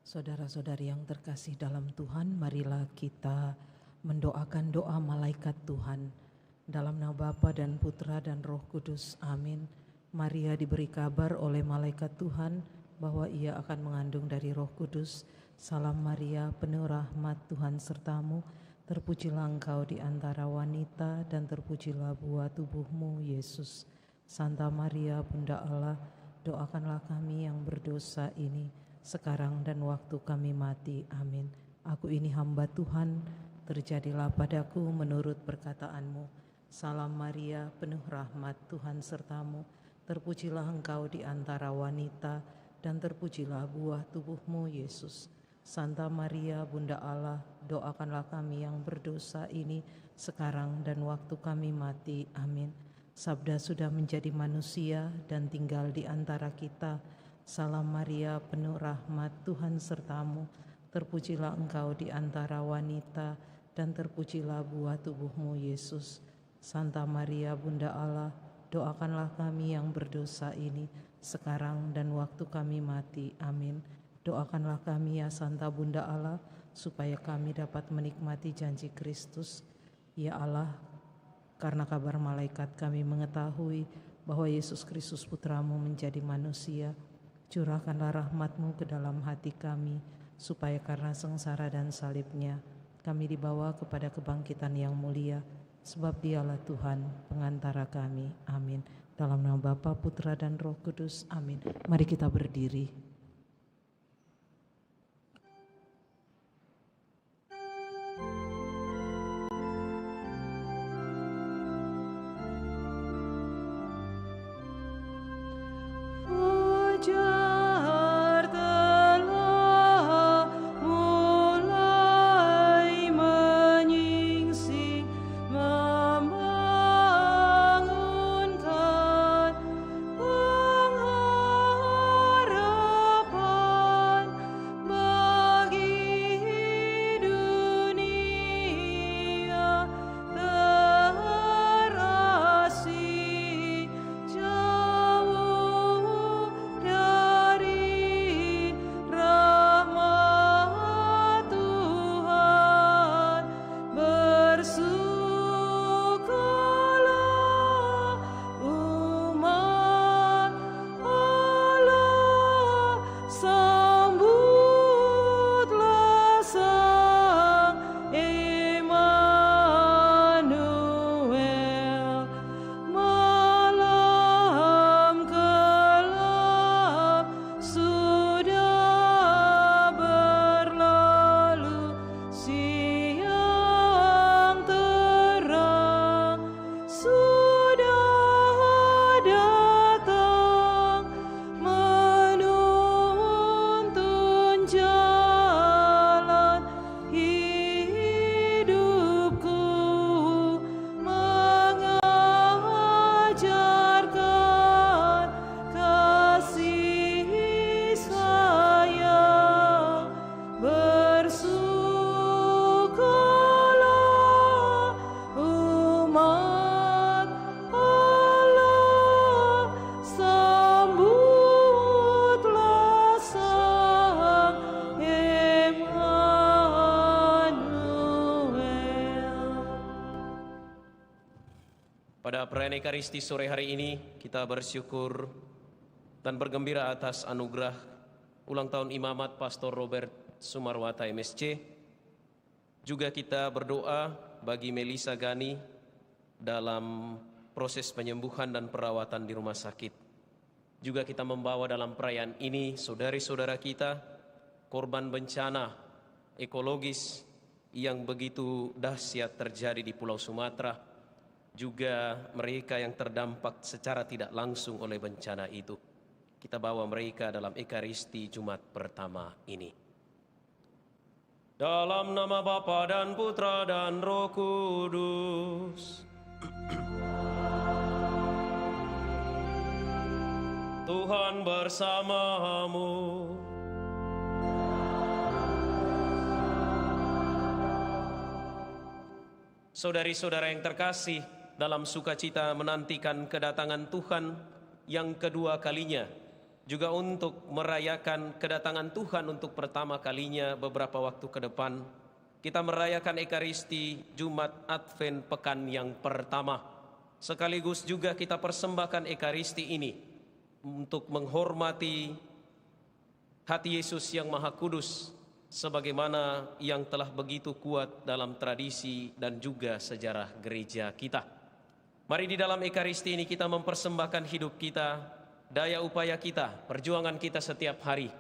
Saudara-saudari yang terkasih dalam Tuhan, marilah kita mendoakan doa malaikat Tuhan. Dalam nama Bapa dan Putra dan Roh Kudus, amin. Maria diberi kabar oleh malaikat Tuhan bahwa ia akan mengandung dari Roh Kudus. Salam Maria, penuh rahmat, Tuhan sertamu. Terpujilah engkau di antara wanita dan terpujilah buah tubuhmu, Yesus. Santa Maria, Bunda Allah, doakanlah kami yang berdosa ini, sekarang dan waktu kami mati. Amin. Aku ini hamba Tuhan, terjadilah padaku menurut perkataanmu. Salam Maria, penuh rahmat, Tuhan sertamu. Terpujilah engkau di antara wanita, dan terpujilah buah tubuhmu, Yesus. Santa Maria, Bunda Allah, doakanlah kami yang berdosa ini, sekarang dan waktu kami mati. Amin. Sabda sudah menjadi manusia dan tinggal di antara kita. Salam Maria, penuh rahmat, Tuhan sertamu. Terpujilah engkau di antara wanita, dan terpujilah buah tubuhmu, Yesus. Santa Maria, Bunda Allah, doakanlah kami yang berdosa ini, sekarang dan waktu kami mati. Amin. Doakanlah kami ya Santa Bunda Allah, supaya kami dapat menikmati janji Kristus. Ya Allah, karena kabar malaikat kami mengetahui bahwa Yesus Kristus Putramu menjadi manusia. Curahkanlah rahmat-Mu ke dalam hati kami, supaya karena sengsara dan salibnya, kami dibawa kepada kebangkitan yang mulia, sebab Dialah Tuhan, pengantara kami. Amin. Dalam nama Bapa, Putra, dan Roh Kudus. Amin. Mari kita berdiri. Pada perayaan Ekaristi sore hari ini, kita bersyukur dan bergembira atas anugerah ulang tahun Imamat Pastor Robert Sumarwata MSC. Juga kita berdoa bagi Melisa Gani dalam proses penyembuhan dan perawatan di rumah sakit. Juga kita membawa dalam perayaan ini saudari-saudara kita, korban bencana ekologis yang begitu dahsyat terjadi di Pulau Sumatera, juga mereka yang terdampak secara tidak langsung oleh bencana itu. Kita bawa mereka dalam Ekaristi Jumat pertama ini. Dalam nama Bapa dan Putra dan Roh Kudus. Tuhan bersamamu. Saudari-saudara yang terkasih, dalam sukacita menantikan kedatangan Tuhan yang kedua kalinya juga untuk merayakan kedatangan Tuhan untuk pertama kalinya beberapa waktu ke depan. Kita merayakan Ekaristi Jumat Advent pekan yang pertama. Sekaligus juga kita persembahkan Ekaristi ini untuk menghormati hati Yesus yang Maha Kudus, sebagaimana yang telah begitu kuat dalam tradisi dan juga sejarah gereja kita. Mari di dalam Ekaristi ini kita mempersembahkan hidup kita, daya upaya kita, perjuangan kita setiap hari,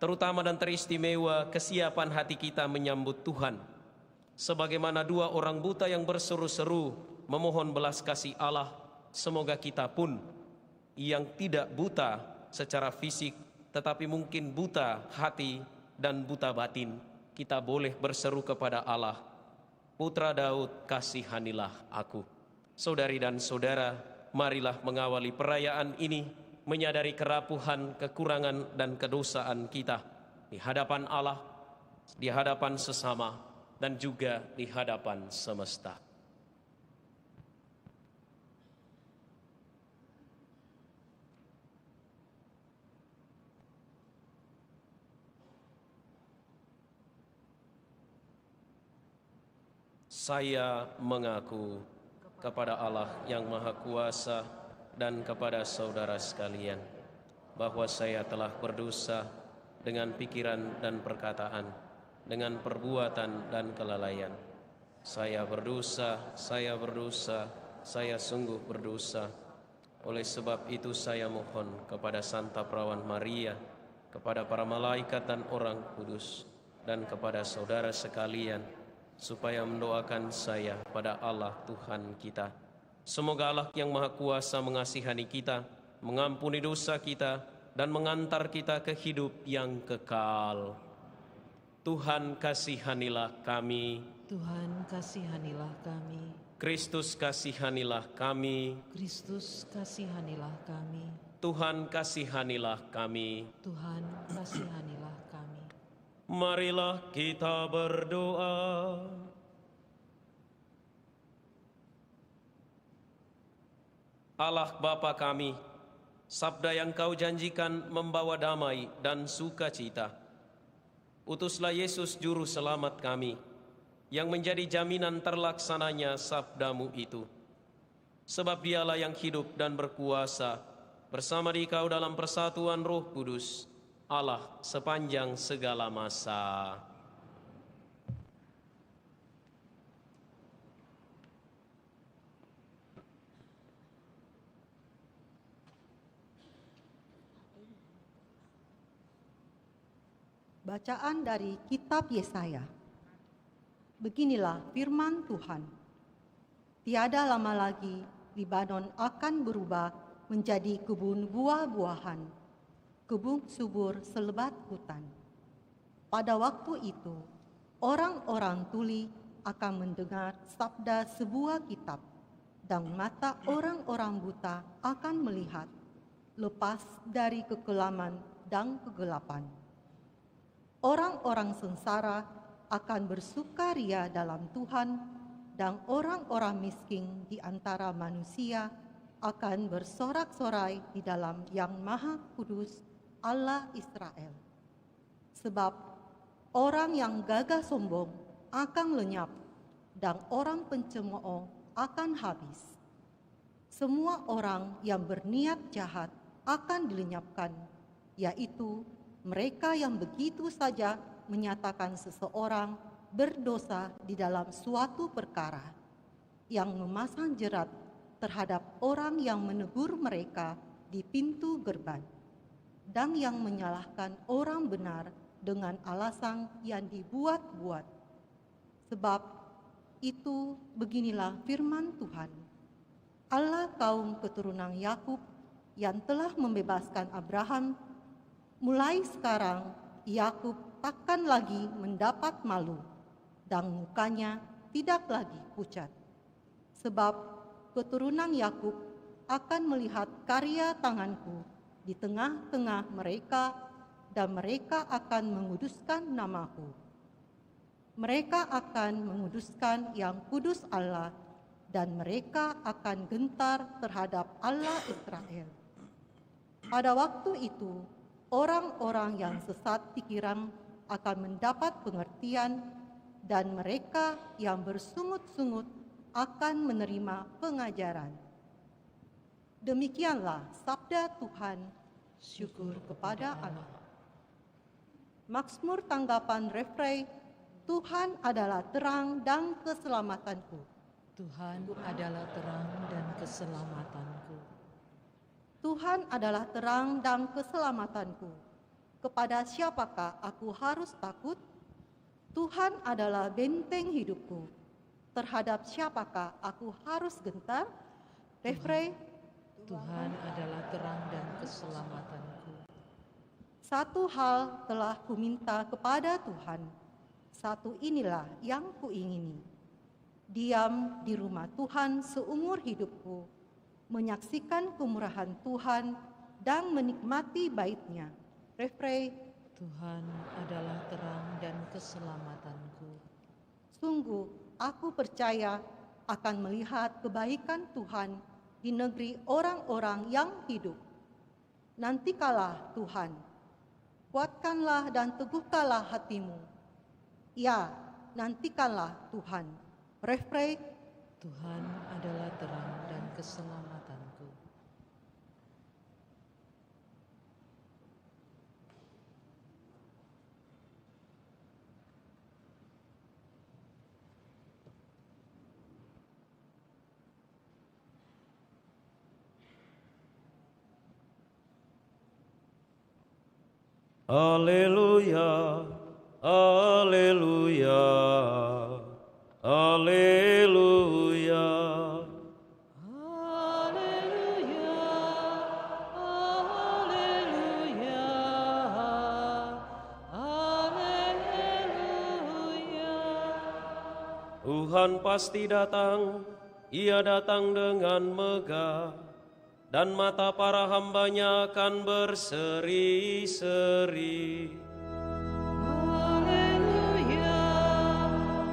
terutama dan teristimewa kesiapan hati kita menyambut Tuhan. Sebagaimana dua orang buta yang berseru-seru memohon belas kasih Allah, semoga kita pun yang tidak buta secara fisik, tetapi mungkin buta hati dan buta batin, kita boleh berseru kepada Allah, Putra Daud, kasihanilah aku. Saudari dan saudara, marilah mengawali perayaan ini, menyadari kerapuhan, kekurangan, dan kedosaan kita di hadapan Allah, di hadapan sesama, dan juga di hadapan semesta. Saya mengaku kepada Allah yang Maha Kuasa dan kepada saudara sekalian bahwa saya telah berdosa dengan pikiran dan perkataan, dengan perbuatan dan kelalaian. Saya berdosa, saya sungguh berdosa. Oleh sebab itu saya mohon kepada Santa Perawan Maria, kepada para malaikat dan orang kudus, dan kepada saudara sekalian, supaya mendoakan saya pada Allah Tuhan kita. Semoga Allah yang Maha Kuasa mengasihani kita, mengampuni dosa kita, dan mengantar kita ke hidup yang kekal. Tuhan kasihanilah kami. Tuhan kasihanilah kami. Kristus kasihanilah kami. Kristus kasihanilah kami. Tuhan kasihanilah kami. Tuhan kasihanilah kami. Marilah kita berdoa. Allah Bapa kami, sabda yang Kau janjikan membawa damai dan sukacita. Utuslah Yesus Juru Selamat kami, yang menjadi jaminan terlaksananya sabdamu itu. Sebab Dialah yang hidup dan berkuasa bersama Dikau dalam persatuan Roh Kudus, Allah sepanjang segala masa. Bacaan dari Kitab Yesaya. Beginilah firman Tuhan. Tiada lama lagi Libanon akan berubah menjadi kebun buah-buahan, kebun subur selebat hutan. Pada waktu itu, orang-orang tuli akan mendengar sabda sebuah kitab, dan mata orang-orang buta akan melihat, lepas dari kekelaman dan kegelapan. Orang-orang sengsara akan bersukaria dalam Tuhan, dan orang-orang miskin di antara manusia akan bersorak-sorai di dalam Yang Maha Kudus, Allah Israel. Sebab orang yang gagah sombong akan lenyap, dan orang pencemooh akan habis. Semua orang yang berniat jahat akan dilenyapkan, yaitu mereka yang begitu saja menyatakan seseorang berdosa di dalam suatu perkara, yang memasang jerat terhadap orang yang menegur mereka di pintu gerbang, dan yang menyalahkan orang benar dengan alasan yang dibuat-buat. Sebab itu beginilah firman Tuhan, Allah kaum keturunan Yakub yang telah membebaskan Abraham. Mulai sekarang Yakub takkan lagi mendapat malu, dan mukanya tidak lagi pucat. Sebab keturunan Yakub akan melihat karya tanganku di tengah-tengah mereka, dan mereka akan menguduskan namaku. Mereka akan menguduskan yang kudus Allah, dan mereka akan gentar terhadap Allah Israel. Pada waktu itu orang-orang yang sesat pikiran akan mendapat pengertian, dan mereka yang bersungut-sungut akan menerima pengajaran. Demikianlah sabda Tuhan. Syukur kepada Allah. Mazmur tanggapan refrei, Tuhan adalah terang dan keselamatanku. Tuhan adalah terang dan keselamatanku. Tuhan adalah terang dan keselamatanku. Kepada siapakah aku harus takut? Tuhan adalah benteng hidupku. Terhadap siapakah aku harus gentar? Refrei, Tuhan adalah terang dan keselamatanku. satu hal telah kuminta kepada Tuhan, satu inilah yang kuingini. Diam di rumah Tuhan seumur hidupku, menyaksikan kemurahan Tuhan dan menikmati bait-Nya. Refrei, Tuhan adalah terang dan keselamatanku. sungguh aku percaya akan melihat kebaikan Tuhan di negeri orang-orang yang hidup. Nantikanlah Tuhan, kuatkanlah dan teguhkanlah hatimu. Ya, nantikanlah Tuhan. Refrei, Tuhan adalah terang dan keselamatanku. Haleluya, haleluya, haleluya. Haleluya, haleluya, haleluya. Tuhan pasti datang, Ia datang dengan megah, dan mata para hamba-Nya akan berseri-seri. Haleluya,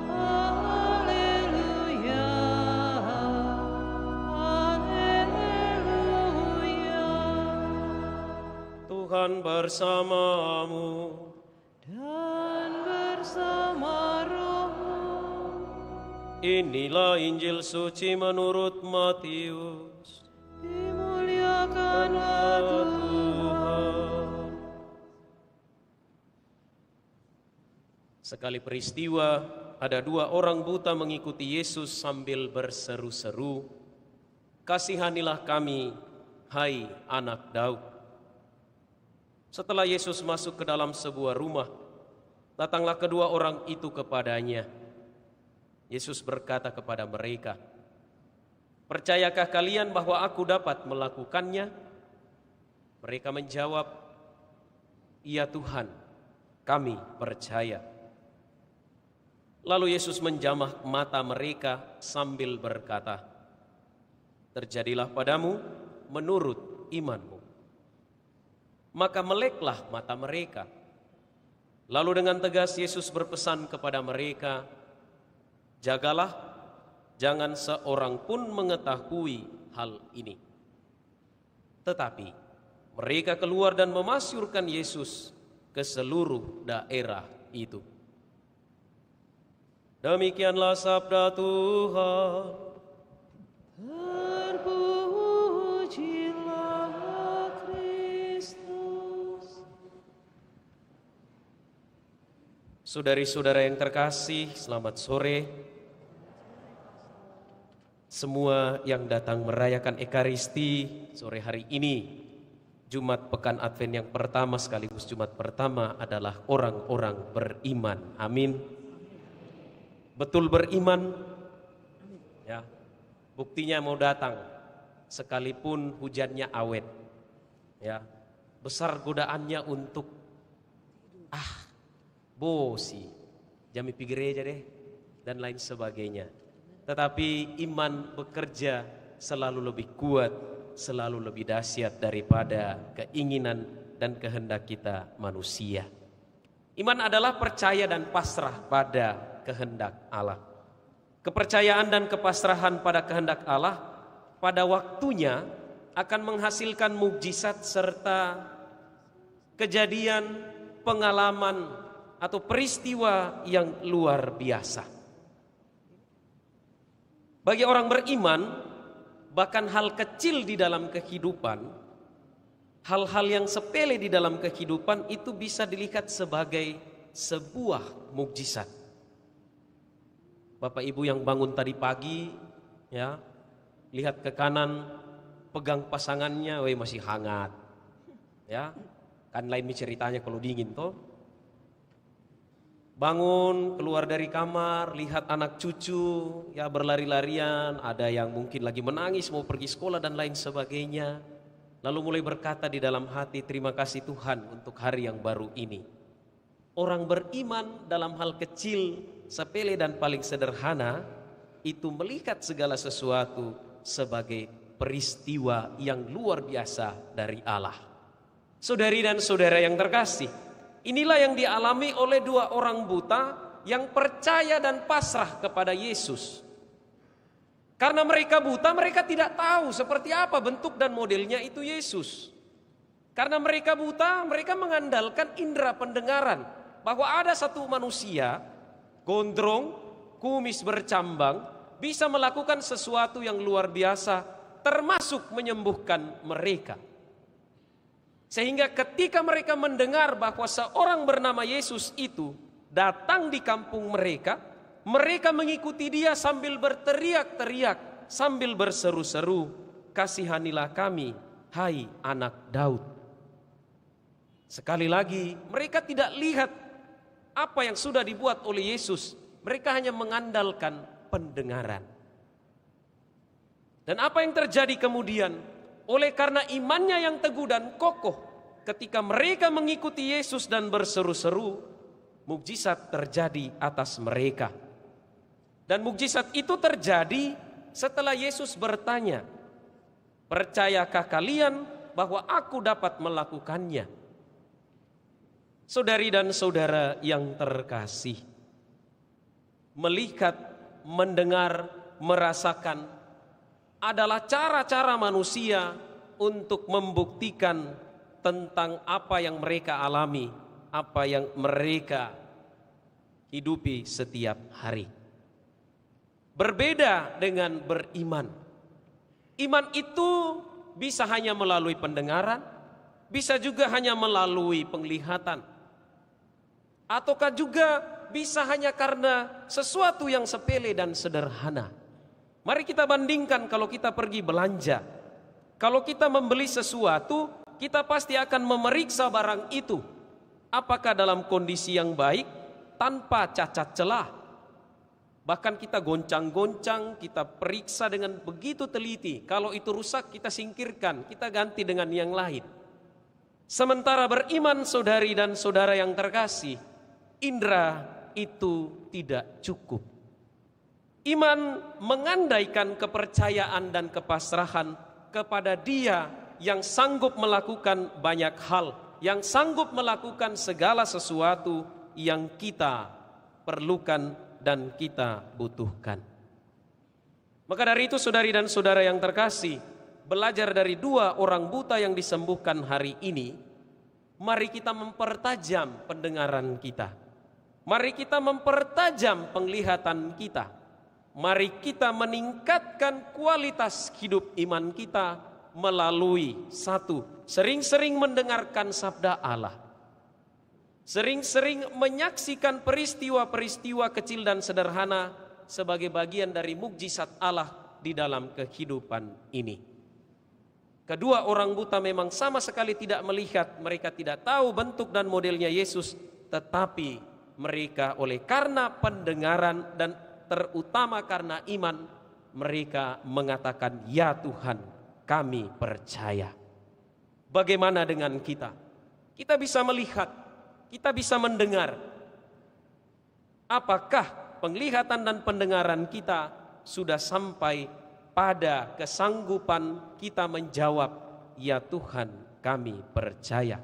haleluya, haleluya. Tuhan bersamamu. Dan bersama rohmu. Inilah Injil suci menurut Matius. Dimuliakanlah Tuhan. Sekali peristiwa, ada dua orang buta mengikuti Yesus sambil berseru-seru, "Kasihanilah kami, hai anak Daud." Setelah Yesus masuk ke dalam sebuah rumah, datanglah kedua orang itu kepadanya. Yesus berkata kepada mereka, "Percayakah kalian bahwa aku dapat melakukannya?" Mereka menjawab, "Iya Tuhan, kami percaya." Lalu Yesus menjamah mata mereka sambil berkata, "Terjadilah padamu menurut imanmu." Maka meleklah mata mereka. Lalu dengan tegas Yesus berpesan kepada mereka, "Jagalah, jangan seorang pun mengetahui hal ini." Tetapi mereka keluar dan memasyurkan Yesus ke seluruh daerah itu. Demikianlah sabda Tuhan. Terpujilah Kristus. Saudari-saudara yang terkasih, selamat sore. Semua yang datang merayakan Ekaristi sore hari ini, Jumat Pekan Advent yang pertama sekaligus Jumat pertama adalah orang-orang beriman. Amin. Betul beriman, ya. Buktinya mau datang, sekalipun hujannya awet, ya. Besar godaannya untuk bosi, jami pi gereja deh, dan lain sebagainya. Tetapi iman bekerja selalu lebih kuat, selalu lebih dahsyat daripada keinginan dan kehendak kita manusia. Iman adalah percaya dan pasrah pada kehendak Allah. Kepercayaan dan kepasrahan pada kehendak Allah pada waktunya akan menghasilkan mukjizat serta kejadian, pengalaman, atau peristiwa yang luar biasa. Bagi orang beriman, bahkan hal kecil di dalam kehidupan, hal-hal yang sepele di dalam kehidupan itu bisa dilihat sebagai sebuah mukjizat. Bapak Ibu yang bangun tadi pagi, ya, lihat ke kanan, pegang pasangannya, masih hangat, ya, kan lain ceritanya kalau dingin toh. Bangun, keluar dari kamar, lihat anak cucu, ya, berlari-larian, ada yang mungkin lagi menangis mau pergi sekolah dan lain sebagainya. Lalu mulai berkata di dalam hati, terima kasih Tuhan untuk hari yang baru ini. Orang beriman dalam hal kecil, sepele dan paling sederhana, itu melihat segala sesuatu sebagai peristiwa yang luar biasa dari Allah. Saudari dan saudara yang terkasih, inilah yang dialami oleh dua orang buta yang percaya dan pasrah kepada Yesus. Karena mereka buta, mereka tidak tahu seperti apa bentuk dan modelnya itu Yesus. Karena mereka buta, mereka mengandalkan indera pendengaran. Bahwa ada satu manusia, gondrong, kumis bercambang, bisa melakukan sesuatu yang luar biasa, termasuk menyembuhkan mereka. Sehingga ketika mereka mendengar bahwa seorang bernama Yesus itu datang di kampung mereka, mereka mengikuti dia sambil berteriak-teriak, sambil berseru-seru, kasihanilah kami, hai anak Daud. Sekali lagi, mereka tidak lihat apa yang sudah dibuat oleh Yesus. Mereka hanya mengandalkan pendengaran. Dan apa yang terjadi kemudian? Oleh karena imannya yang teguh dan kokoh, ketika mereka mengikuti Yesus dan berseru-seru, mukjizat terjadi atas mereka. Dan mukjizat itu terjadi setelah Yesus bertanya, percayakah kalian bahwa aku dapat melakukannya? Saudari dan saudara yang terkasih, melihat, mendengar, merasakan adalah cara-cara manusia untuk membuktikan tentang apa yang mereka alami, apa yang mereka hidupi setiap hari. Berbeda dengan beriman. Iman itu bisa hanya melalui pendengaran, bisa juga hanya melalui penglihatan, ataukah juga bisa hanya karena sesuatu yang sepele dan sederhana. Mari kita bandingkan kalau kita pergi belanja. Kalau kita membeli sesuatu, kita pasti akan memeriksa barang itu. Apakah dalam kondisi yang baik, tanpa cacat celah. Bahkan kita goncang-goncang, kita periksa dengan begitu teliti. Kalau itu rusak, kita singkirkan, kita ganti dengan yang lain. Sementara beriman, saudari dan saudara yang terkasih, indera itu tidak cukup. Iman mengandaikan kepercayaan dan kepasrahan kepada Dia yang sanggup melakukan banyak hal, yang sanggup melakukan segala sesuatu yang kita perlukan dan kita butuhkan. Maka dari itu saudari dan saudara yang terkasih, belajar dari dua orang buta yang disembuhkan hari ini, mari kita mempertajam pendengaran kita. Mari kita mempertajam penglihatan kita. Mari kita meningkatkan kualitas hidup iman kita melalui satu, sering-sering mendengarkan sabda Allah. Sering-sering menyaksikan peristiwa-peristiwa kecil dan sederhana sebagai bagian dari mukjizat Allah di dalam kehidupan ini. Kedua orang buta memang sama sekali tidak melihat, mereka tidak tahu bentuk dan modelnya Yesus, tetapi mereka oleh karena pendengaran dan terutama karena iman, mereka mengatakan, ya Tuhan, kami percaya. Bagaimana dengan kita? Kita bisa melihat, kita bisa mendengar. Apakah penglihatan dan pendengaran kita sudah sampai pada kesanggupan kita menjawab, ya Tuhan, kami percaya.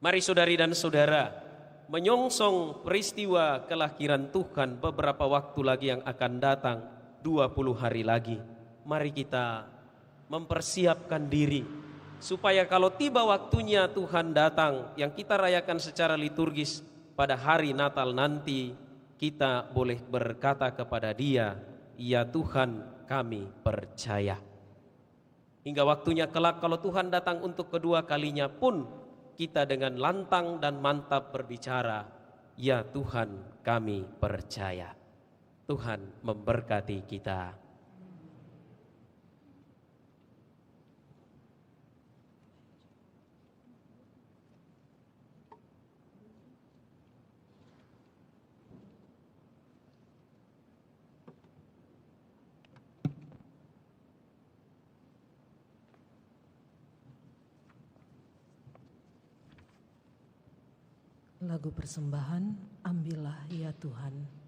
Mari saudari dan saudara, menyongsong peristiwa kelahiran Tuhan beberapa waktu lagi yang akan datang, 20 hari lagi. Mari kita mempersiapkan diri, supaya kalau tiba waktunya Tuhan datang yang kita rayakan secara liturgis pada hari Natal nanti, kita boleh berkata kepada Dia, "Ya Tuhan, kami percaya." Hingga waktunya kelak kalau Tuhan datang untuk kedua kalinya pun, kita dengan lantang dan mantap berbicara, "Ya Tuhan, kami percaya." Tuhan memberkati kita. Lagu persembahan, ambillah ya Tuhan.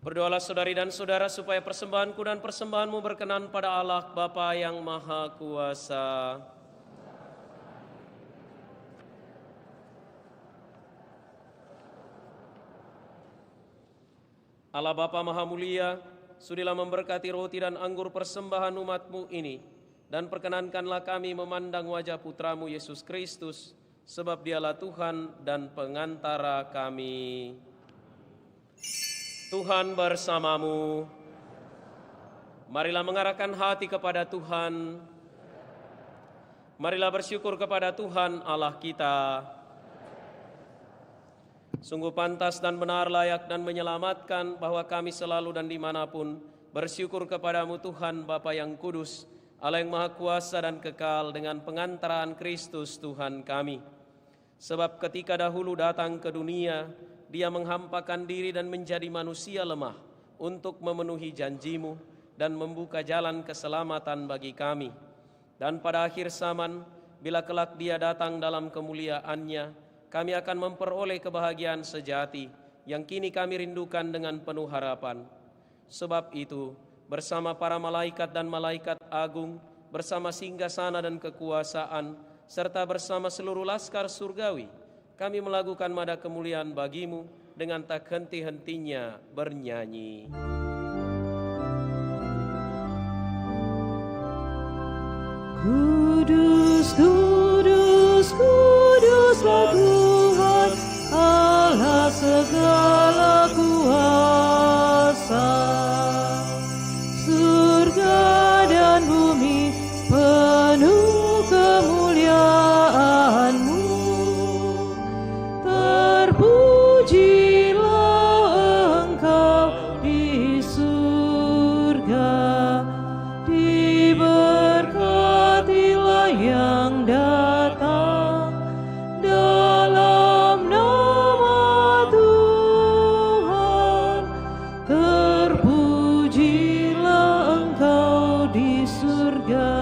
Berdoalah saudari dan saudara supaya persembahanku dan persembahanmu berkenan pada Allah Bapa yang Maha Kuasa. Allah Bapa Maha Mulia, sudilah memberkati roti dan anggur persembahan umat-Mu ini, dan perkenankanlah kami memandang wajah Putra-Mu Yesus Kristus, sebab Dialah Tuhan dan pengantara kami. Tuhan bersamamu. Marilah mengarahkan hati kepada Tuhan. Marilah bersyukur kepada Tuhan Allah kita. Sungguh pantas dan benar, layak dan menyelamatkan bahwa kami selalu dan dimanapun bersyukur kepadamu Tuhan Bapa yang kudus, Allah yang Maha Kuasa dan kekal, dengan pengantaraan Kristus Tuhan kami. Sebab ketika dahulu datang ke dunia, Dia menghampakan diri dan menjadi manusia lemah untuk memenuhi janji-Mu dan membuka jalan keselamatan bagi kami. Dan pada akhir zaman, bila kelak Dia datang dalam kemuliaan-Nya, kami akan memperoleh kebahagiaan sejati yang kini kami rindukan dengan penuh harapan. Sebab itu, bersama para malaikat dan malaikat agung, bersama singgasana dan kekuasaan, serta bersama seluruh laskar surgawi, kami melakukan nada kemuliaan bagi-Mu dengan tak henti-hentinya bernyanyi. Kudus, kudus, kuduslah Tuhan, Allah segala kuasa. Surga dan bumi penuh kemuliaan-Mu. Terpujilah Engkau di surga, diberkatilah yang datang dalam nama Tuhan. Terpujilah Engkau di surga.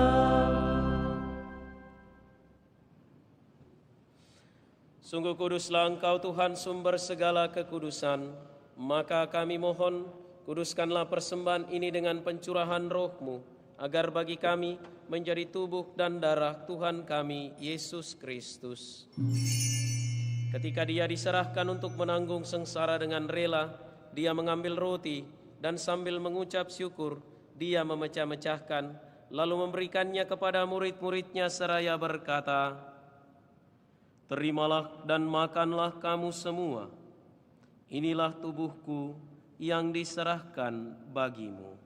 Sungguh kuduslah Engkau Tuhan, sumber segala kekudusan. Maka kami mohon, kuduskanlah persembahan ini dengan pencurahan Roh-Mu, agar bagi kami menjadi tubuh dan darah Tuhan kami, Yesus Kristus. Ketika Dia diserahkan untuk menanggung sengsara dengan rela, Dia mengambil roti dan sambil mengucap syukur, Dia memecah-mecahkan, lalu memberikannya kepada murid-murid-Nya seraya berkata, "Terimalah dan makanlah kamu semua. Inilah tubuhku yang diserahkan bagimu."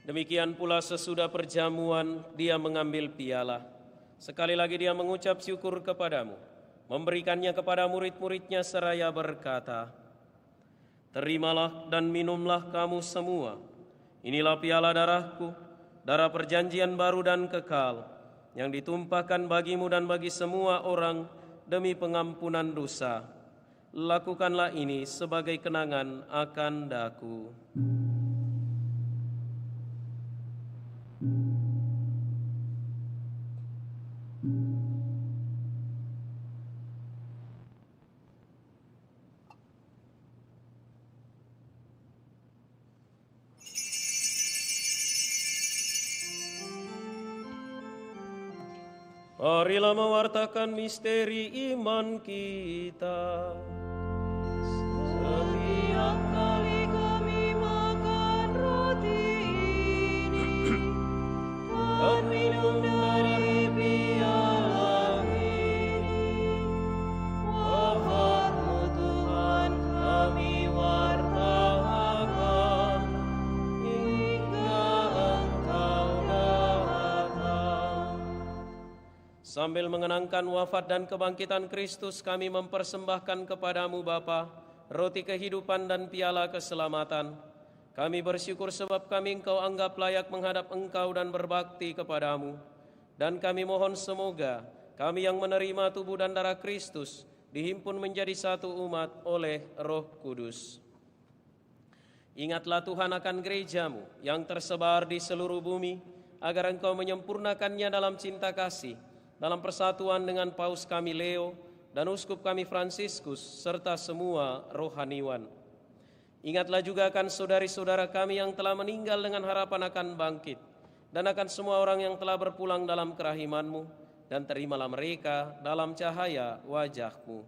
Demikian pula sesudah perjamuan, Dia mengambil piala. Sekali lagi Dia mengucap syukur kepadamu, memberikannya kepada murid-murid-Nya seraya berkata, "Terimalah dan minumlah kamu semua. Inilah piala darah-Ku, darah perjanjian baru dan kekal, yang ditumpahkan bagimu dan bagi semua orang demi pengampunan dosa. Lakukanlah ini sebagai kenangan akan Daku." Marilah mewartakan misteri iman kita. Setiap kali kami makan roti ini dan minum dari piala ini, wafat-Mu Tuhan kami wartakan hingga Engkau datang. Sambil mengenangkan wafat dan kebangkitan Kristus, kami mempersembahkan kepadamu Bapa, roti kehidupan dan piala keselamatan. Kami bersyukur sebab kami Engkau anggap layak menghadap Engkau dan berbakti kepadamu. Dan kami mohon semoga kami yang menerima tubuh dan darah Kristus dihimpun menjadi satu umat oleh Roh Kudus. Ingatlah Tuhan akan gereja-Mu yang tersebar di seluruh bumi, agar Engkau menyempurnakannya dalam cinta kasih, dalam persatuan dengan Paus kami Leo dan Uskup kami Fransiskus, serta semua rohaniwan. Ingatlah juga akan saudari-saudara kami yang telah meninggal dengan harapan akan bangkit, dan akan semua orang yang telah berpulang dalam kerahiman-Mu, dan terimalah mereka dalam cahaya wajah-Mu.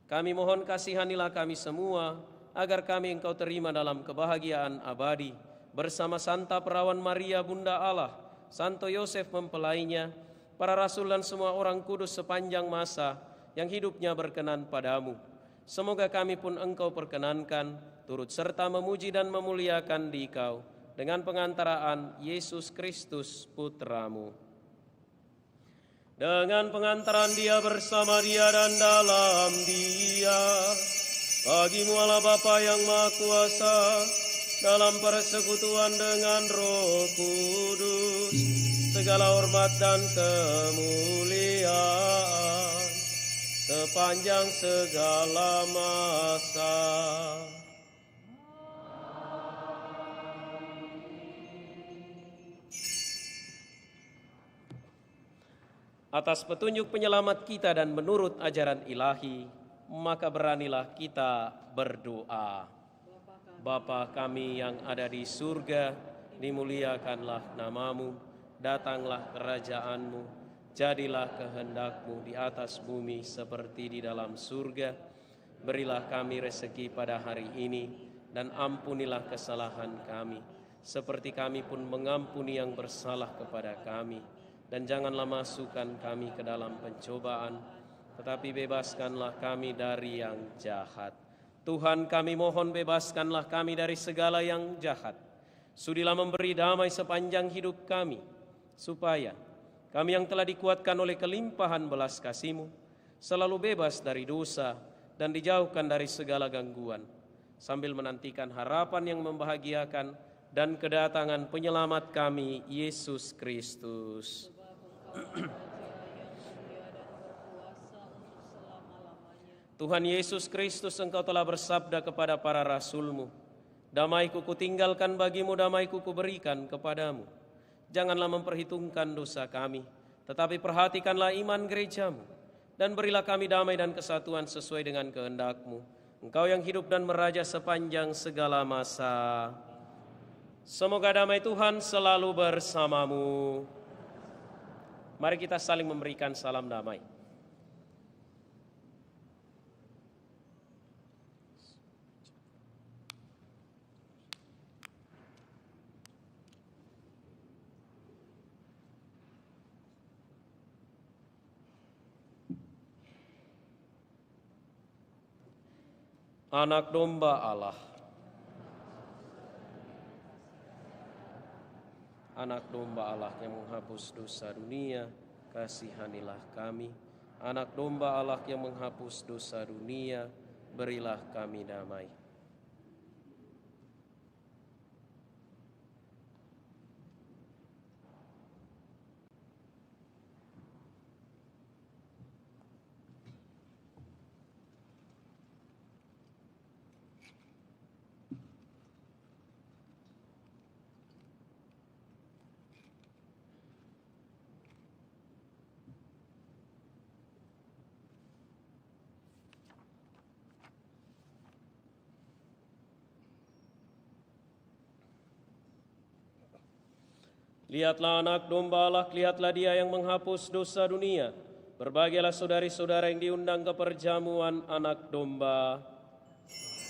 Kami mohon kasihanilah kami semua, agar kami Engkau terima dalam kebahagiaan abadi, bersama Santa Perawan Maria Bunda Allah, Santo Yosef mempelainya, para rasul dan semua orang kudus sepanjang masa yang hidupnya berkenan padamu. Semoga kami pun Engkau perkenankan, turut serta memuji dan memuliakan Dikau, dengan pengantaraan Yesus Kristus Putra-Mu. dengan pengantaran Dia, bersama Dia, dan dalam Dia. Bagimu Allah Bapa yang Maha Kuasa, dalam persekutuan dengan Roh Kudus, segala hormat dan kemuliaan sepanjang segala masa. Atas petunjuk penyelamat kita dan menurut ajaran ilahi, maka beranilah kita berdoa. Bapa kami yang ada di surga, dimuliakanlah namamu, datanglah kerajaanmu, jadilah kehendakmu di atas bumi seperti di dalam surga. Berilah kami rezeki pada hari ini, dan ampunilah kesalahan kami, seperti kami pun mengampuni yang bersalah kepada kami. Dan janganlah masukkan kami ke dalam pencobaan, tetapi bebaskanlah kami dari yang jahat. Tuhan, kami mohon bebaskanlah kami dari segala yang jahat. Sudilah memberi damai sepanjang hidup kami, supaya kami yang telah dikuatkan oleh kelimpahan belas kasih-Mu selalu bebas dari dosa dan dijauhkan dari segala gangguan, sambil menantikan harapan yang membahagiakan dan kedatangan penyelamat kami, Yesus Kristus. Tuhan Yesus Kristus, Engkau telah bersabda kepada para rasul-Mu, damai-Ku kutinggalkan bagimu, damai-Ku kuberikan kepadamu. Janganlah memperhitungkan dosa kami, tetapi perhatikanlah iman gereja-Mu, dan berilah kami damai dan kesatuan sesuai dengan kehendak-Mu. Engkau yang hidup dan meraja sepanjang segala masa. Semoga damai Tuhan selalu bersamamu. Mari kita saling memberikan salam damai. Anak domba Allah. Anak domba Allah yang menghapus dosa dunia, kasihanilah kami. Anak domba Allah yang menghapus dosa dunia, berilah kami damai. Lihatlah anak domba Allah, lihatlah Dia yang menghapus dosa dunia. Berbahagialah saudari-saudara yang diundang ke perjamuan anak domba.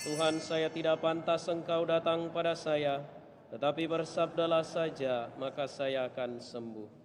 Tuhan, saya tidak pantas Engkau datang pada saya, tetapi bersabdalah saja, maka saya akan sembuh.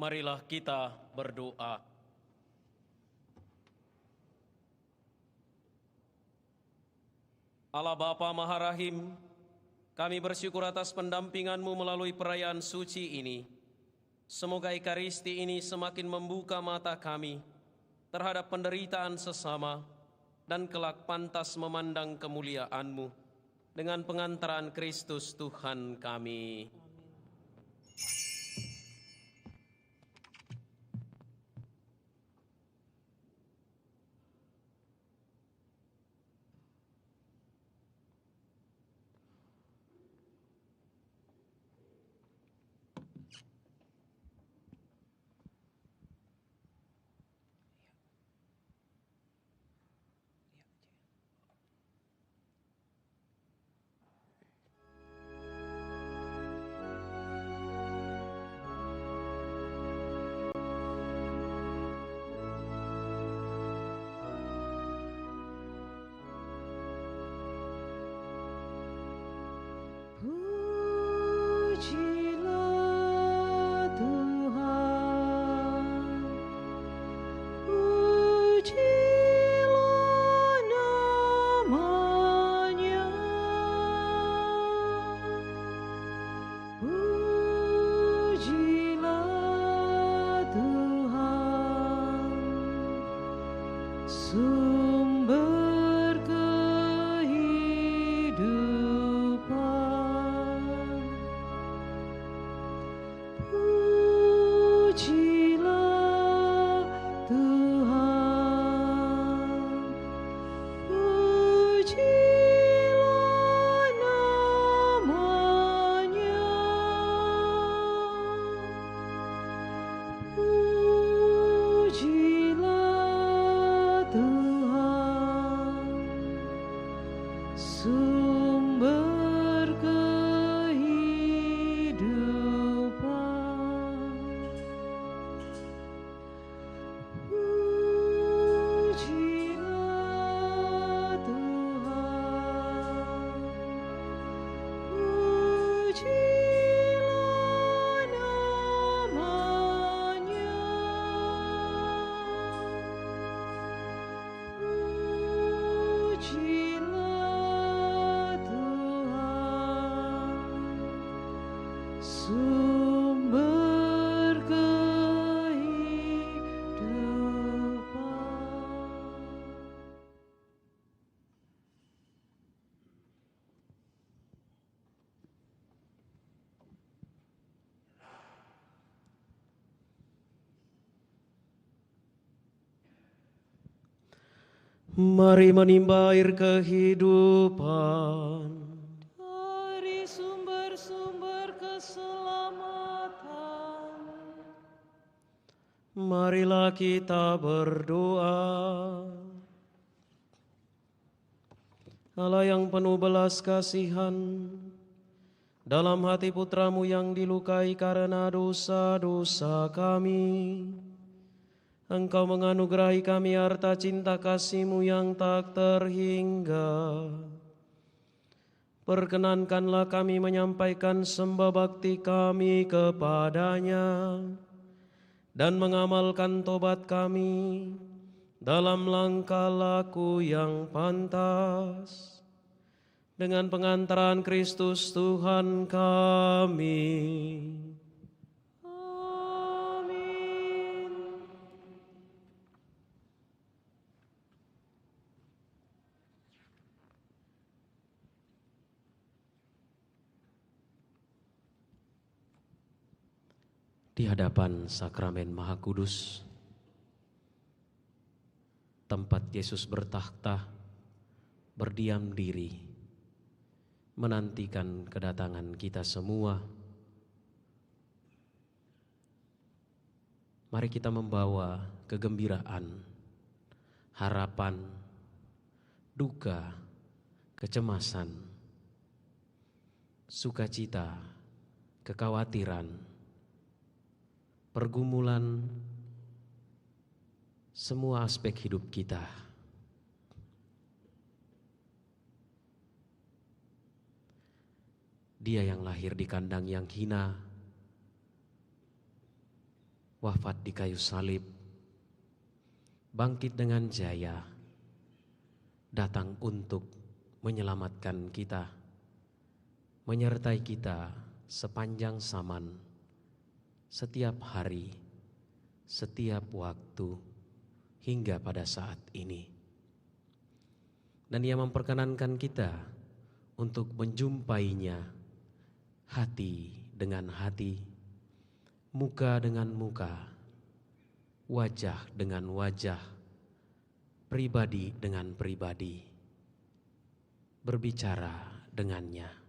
Marilah kita berdoa. Allah Bapa Maharahim, kami bersyukur atas pendampingan-Mu melalui perayaan suci ini. Semoga Ekaristi ini semakin membuka mata kami terhadap penderitaan sesama dan kelak pantas memandang kemuliaan-Mu dengan pengantaran Kristus Tuhan kami. Mari menimba air kehidupan dari sumber-sumber keselamatan. Marilah kita berdoa. Allah yang penuh belas kasihan, dalam hati putra-Mu yang dilukai karena dosa-dosa kami, Engkau menganugerahi kami harta cinta kasih-Mu yang tak terhingga. Perkenankanlah kami menyampaikan sembah bakti kami kepadanya dan mengamalkan tobat kami dalam langkah laku yang pantas dengan pengantaran Kristus Tuhan kami. Di hadapan sakramen Maha Kudus, tempat Yesus bertakhta, berdiam diri, menantikan kedatangan kita semua. Mari kita membawa kegembiraan, harapan, duka, kecemasan, sukacita, kekhawatiran, pergumulan, semua aspek hidup kita. Dia yang lahir di kandang yang hina, wafat di kayu salib, bangkit dengan jaya, datang untuk menyelamatkan kita, menyertai kita sepanjang zaman, setiap hari, setiap waktu, hingga pada saat ini. Dan Ia memperkenankan kita untuk menjumpainya hati dengan hati, muka dengan muka, wajah dengan wajah, pribadi dengan pribadi, berbicara dengannya.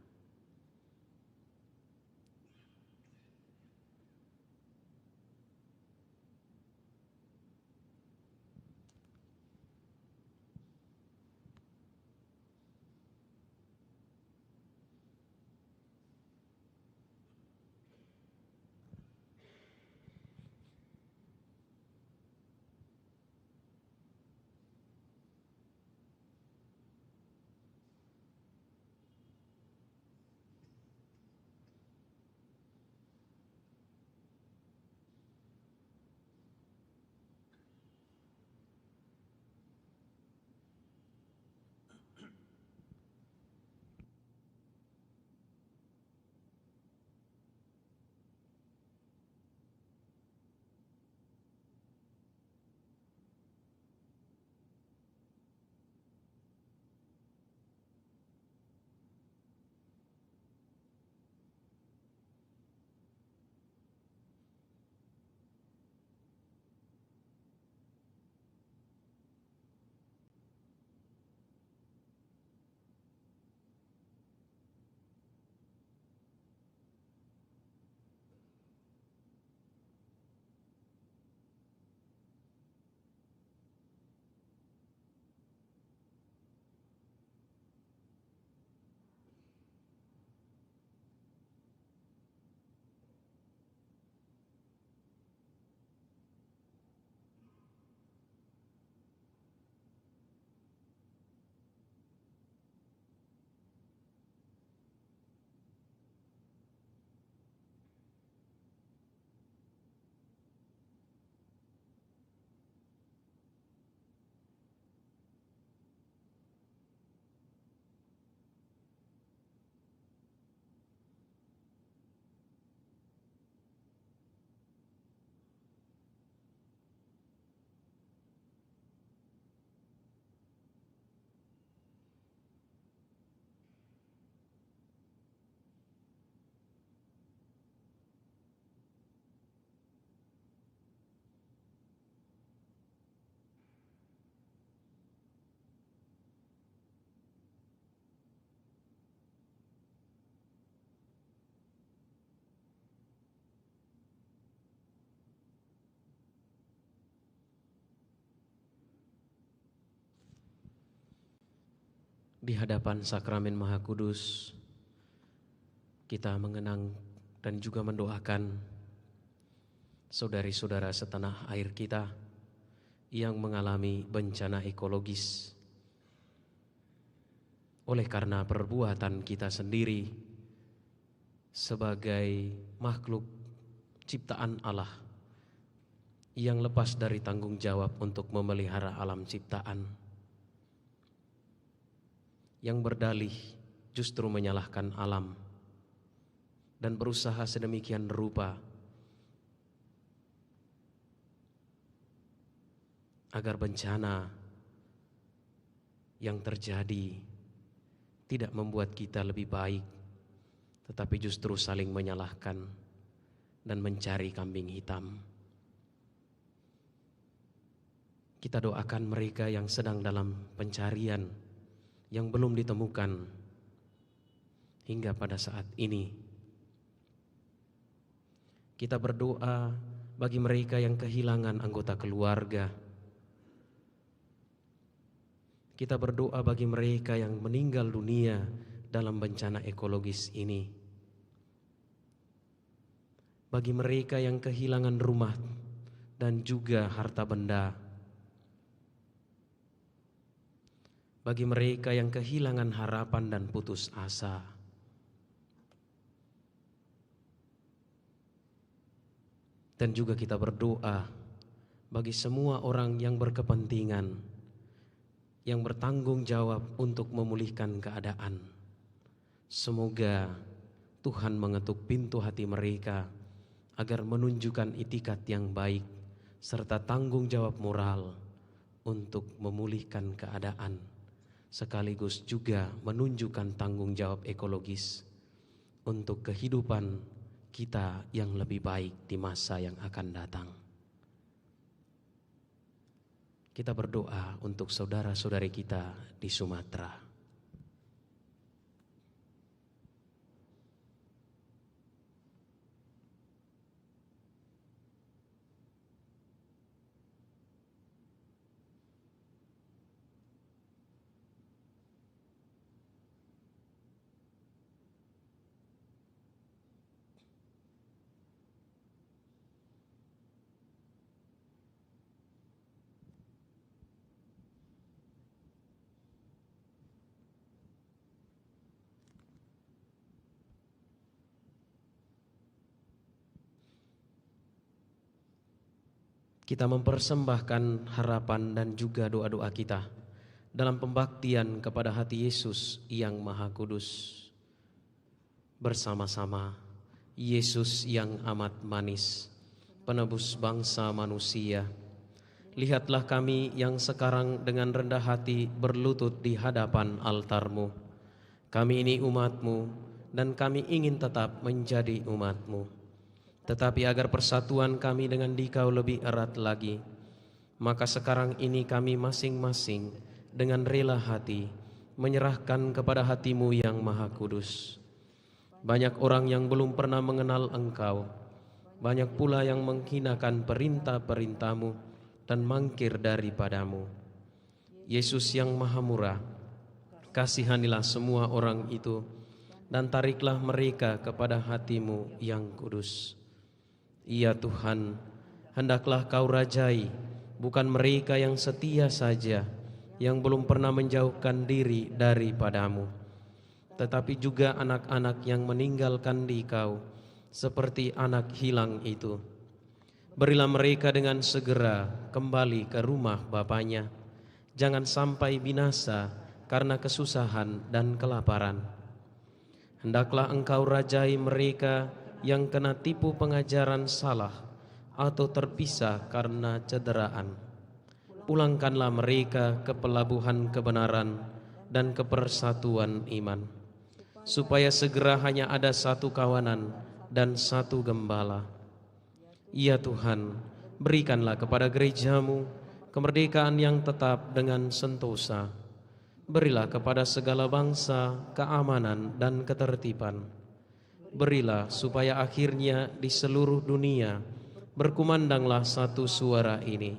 Di hadapan Sakramen Maha Kudus, kita mengenang dan juga mendoakan saudari-saudara setanah air kita yang mengalami bencana ekologis oleh karena perbuatan kita sendiri sebagai makhluk ciptaan Allah yang lepas dari tanggung jawab untuk memelihara alam ciptaan, yang berdalih justru menyalahkan alam dan berusaha sedemikian rupa agar bencana yang terjadi tidak membuat kita lebih baik, tetapi justru saling menyalahkan dan mencari kambing hitam. Kita doakan mereka yang sedang dalam pencarian, yang belum ditemukan hingga pada saat ini. Kita berdoa bagi mereka yang kehilangan anggota keluarga. Kita berdoa bagi mereka yang meninggal dunia dalam bencana ekologis ini. Bagi mereka yang kehilangan rumah dan juga harta benda. Bagi mereka yang kehilangan harapan dan putus asa. Dan juga kita berdoa bagi semua orang yang berkepentingan, yang bertanggung jawab untuk memulihkan keadaan. Semoga Tuhan mengetuk pintu hati mereka agar menunjukkan itikat yang baik serta tanggung jawab moral untuk memulihkan keadaan, sekaligus juga menunjukkan tanggung jawab ekologis untuk kehidupan kita yang lebih baik di masa yang akan datang. Kita berdoa untuk saudara-saudari kita di Sumatera. Kita mempersembahkan harapan dan juga doa-doa kita dalam pembaktian kepada hati Yesus yang Maha Kudus. Bersama-sama, Yesus yang amat manis, penebus bangsa manusia, lihatlah kami yang sekarang dengan rendah hati berlutut di hadapan altar-Mu. Kami ini umat-Mu dan kami ingin tetap menjadi umat-Mu. Tetapi agar persatuan kami dengan Dikau lebih erat lagi, maka sekarang ini kami masing-masing dengan rela hati menyerahkan kepada hati-Mu yang Maha Kudus. Banyak orang yang belum pernah mengenal Engkau, banyak pula yang menghinakan perintah-perintah-Mu dan mangkir daripada-Mu. Yesus yang Maha Murah, kasihanilah semua orang itu dan tariklah mereka kepada hati-Mu yang kudus. Ya Tuhan, hendaklah Kau rajai bukan mereka yang setia saja, yang belum pernah menjauhkan diri daripada-Mu, tetapi juga anak-anak yang meninggalkan Dikau, seperti anak hilang itu. Berilah mereka dengan segera kembali ke rumah bapanya. Jangan sampai binasa karena kesusahan dan kelaparan. Hendaklah Engkau rajai mereka yang kena tipu pengajaran salah atau terpisah karena cederaan. Pulangkanlah mereka ke pelabuhan kebenaran dan kepersatuan iman, supaya segera hanya ada satu kawanan dan satu gembala. Ya Tuhan, berikanlah kepada gereja-Mu kemerdekaan yang tetap dengan sentosa. Berilah kepada segala bangsa keamanan dan ketertiban. Berilah supaya akhirnya di seluruh dunia berkumandanglah satu suara ini.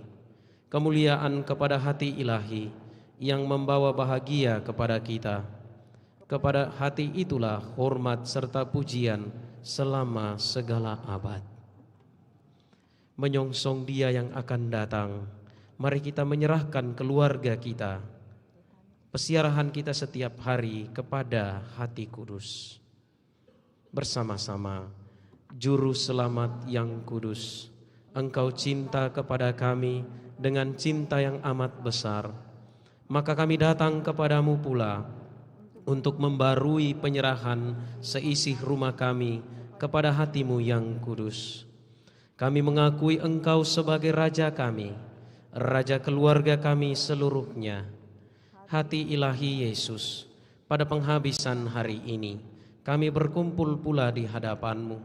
Kemuliaan kepada hati ilahi yang membawa bahagia kepada kita. Kepada hati itulah hormat serta pujian selama segala abad. Menyongsong Dia yang akan datang, mari kita menyerahkan keluarga kita, pesiarahan kita setiap hari kepada hati kudus. Bersama-sama, Juru Selamat yang kudus, Engkau cinta kepada kami dengan cinta yang amat besar. Maka kami datang kepadamu pula untuk membarui penyerahan seisi rumah kami kepada hati-Mu yang kudus. Kami mengakui Engkau sebagai Raja kami, Raja keluarga kami seluruhnya. Hati ilahi Yesus, pada penghabisan hari ini, kami berkumpul pula di hadapan-Mu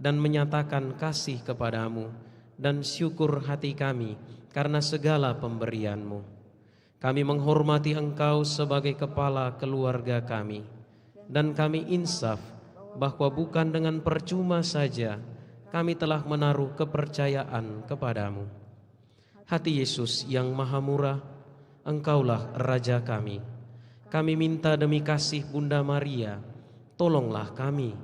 dan menyatakan kasih kepada-Mu dan syukur hati kami karena segala pemberian-Mu. Kami menghormati Engkau sebagai kepala keluarga kami, dan kami insaf bahwa bukan dengan percuma saja kami telah menaruh kepercayaan kepada-Mu. Hati Yesus yang Maha Murah, Engkaulah Raja kami. Kami minta demi kasih Bunda Maria, tolonglah kami,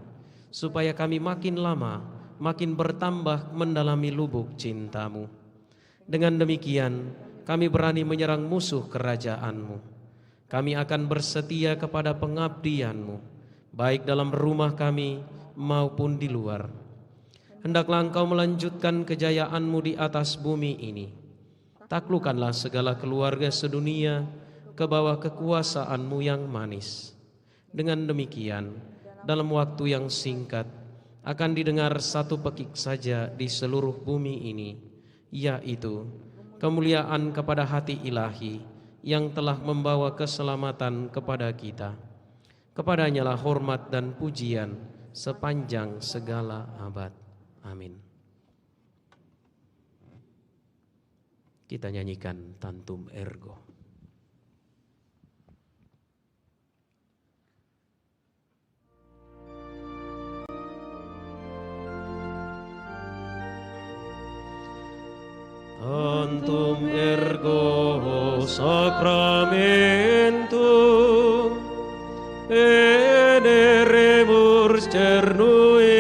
supaya kami makin lama, makin bertambah mendalami lubuk cinta-Mu. Dengan demikian, kami berani menyerang musuh kerajaan-Mu. Kami akan bersetia kepada pengabdian-Mu, baik dalam rumah kami maupun di luar. hendaklah Engkau melanjutkan kejayaan-Mu di atas bumi ini. Taklukkanlah segala keluarga sedunia ke bawah kekuasaan-Mu yang manis. Dengan demikian, dalam waktu yang singkat, akan didengar satu pekik saja di seluruh bumi ini, yaitu kemuliaan kepada hati ilahi yang telah membawa keselamatan kepada kita. Kepadanya lah hormat dan pujian sepanjang segala abad. Amin. Kita nyanyikan Tantum Ergo. Tantum ergo sacramentum veneremur cernui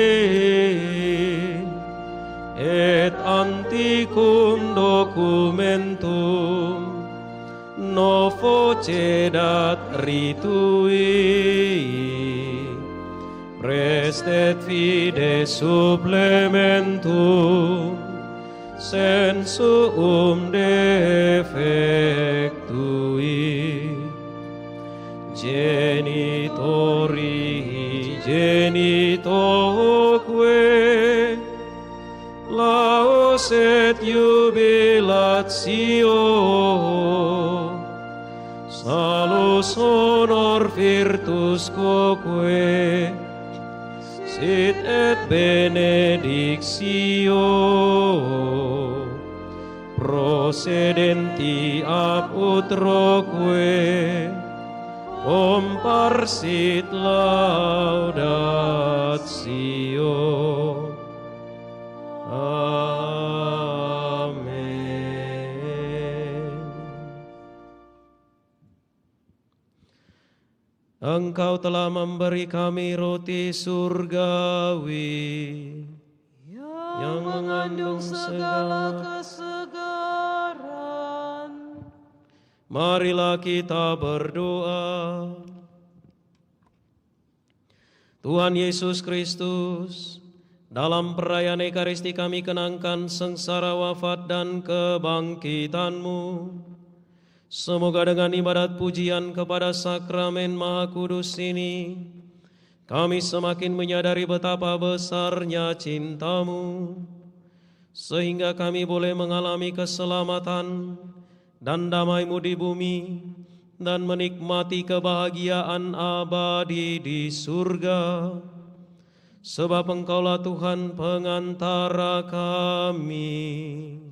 et antiquum documentum novo cedat ritui prestet fide supplementum sensuum defectui genitori genitoque laus et jubilatio salus honor virtus quoque sit et benedictio procedenti ab utroque comparsit laudatio. Amin. Engkau telah memberi kami roti surgawi yang mengandung segala kesegaran. Marilah kita berdoa. Tuhan Yesus Kristus, dalam perayaan Ekaristi kami kenangkan sengsara wafat dan kebangkitan-Mu. Semoga dengan ibadat pujian kepada sakramen Maha Kudus ini, kami semakin menyadari betapa besarnya cinta-Mu, sehingga kami boleh mengalami keselamatan dan damai-Mu di bumi, dan menikmati kebahagiaan abadi di surga. Sebab Engkaulah Tuhan pengantara kami.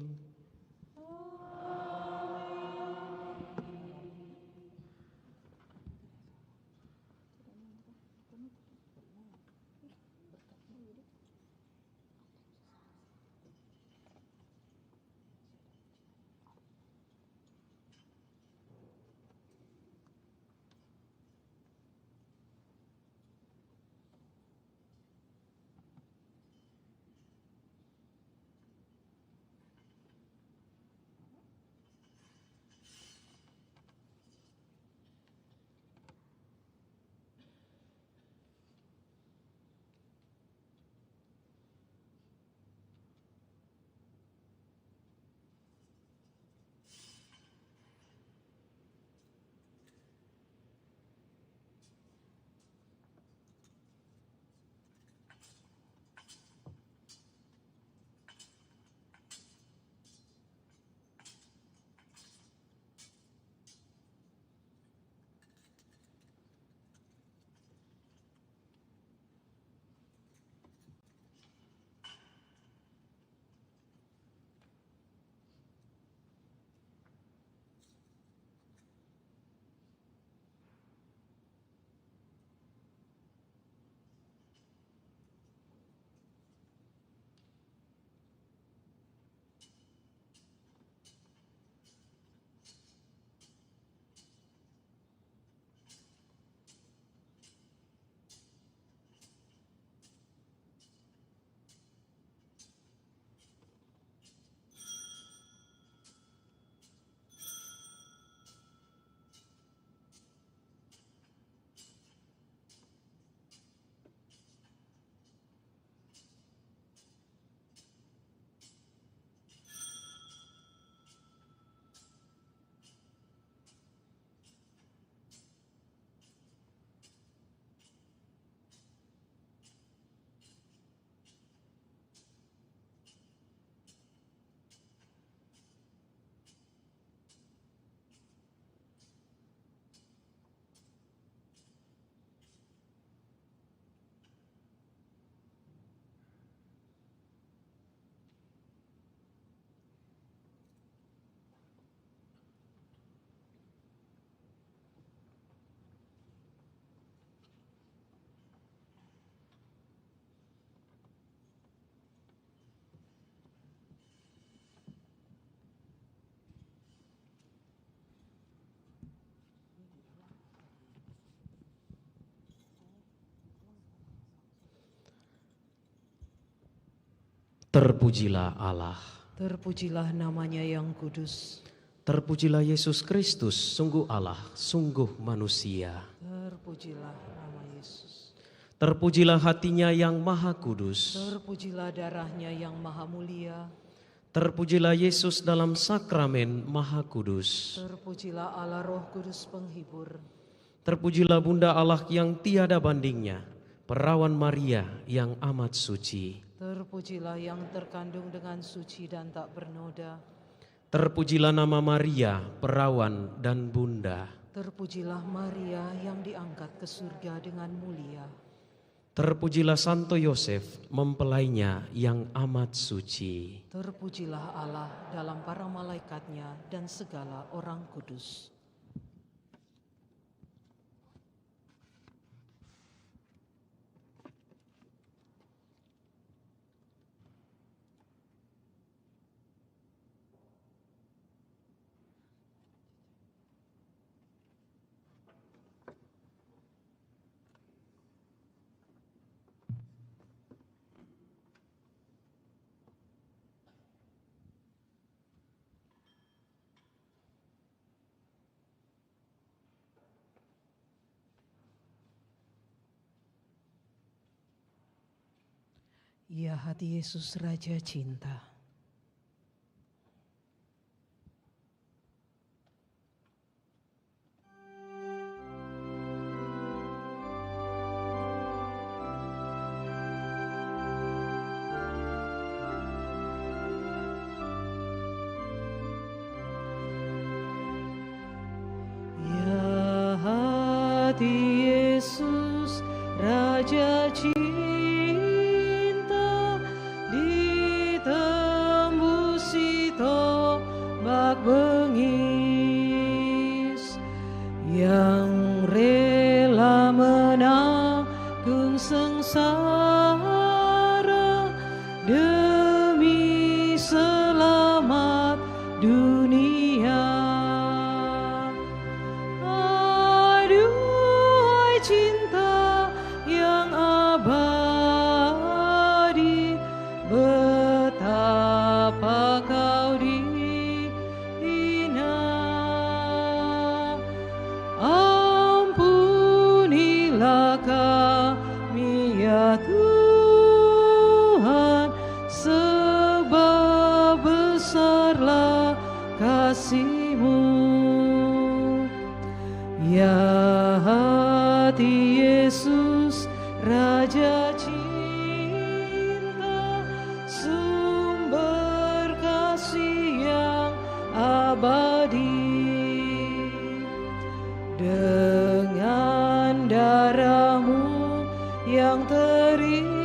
Terpujilah Allah. Terpujilah namanya yang kudus. Terpujilah Yesus Kristus, sungguh Allah, sungguh manusia. Terpujilah nama Yesus. Terpujilah hatinya yang maha kudus. Terpujilah darahnya yang maha mulia. Terpujilah Yesus dalam sakramen maha kudus. Terpujilah Allah Roh Kudus penghibur. Terpujilah Bunda Allah yang tiada bandingnya, Perawan Maria yang amat suci. Terpujilah yang terkandung dengan suci dan tak bernoda. Terpujilah nama Maria, Perawan dan Bunda. Terpujilah Maria yang diangkat ke surga dengan mulia. Terpujilah Santo Yosef, mempelainya yang amat suci. Terpujilah Allah dalam para malaikatnya dan segala orang kudus. Ya hati Yesus Raja Cinta. Ya hati Yesus Raja Cinta. Bengis yang rela menanggung sengsara demi selamat dunia. Aduhai cinta yang abadi, betapa kau ampunilah kami ya Tuhan, sebab besarlah kasih-Mu. Ya hati Yesus Raja Cinta, sumber kasih yang abadi. Dengan darah-Mu yang terindah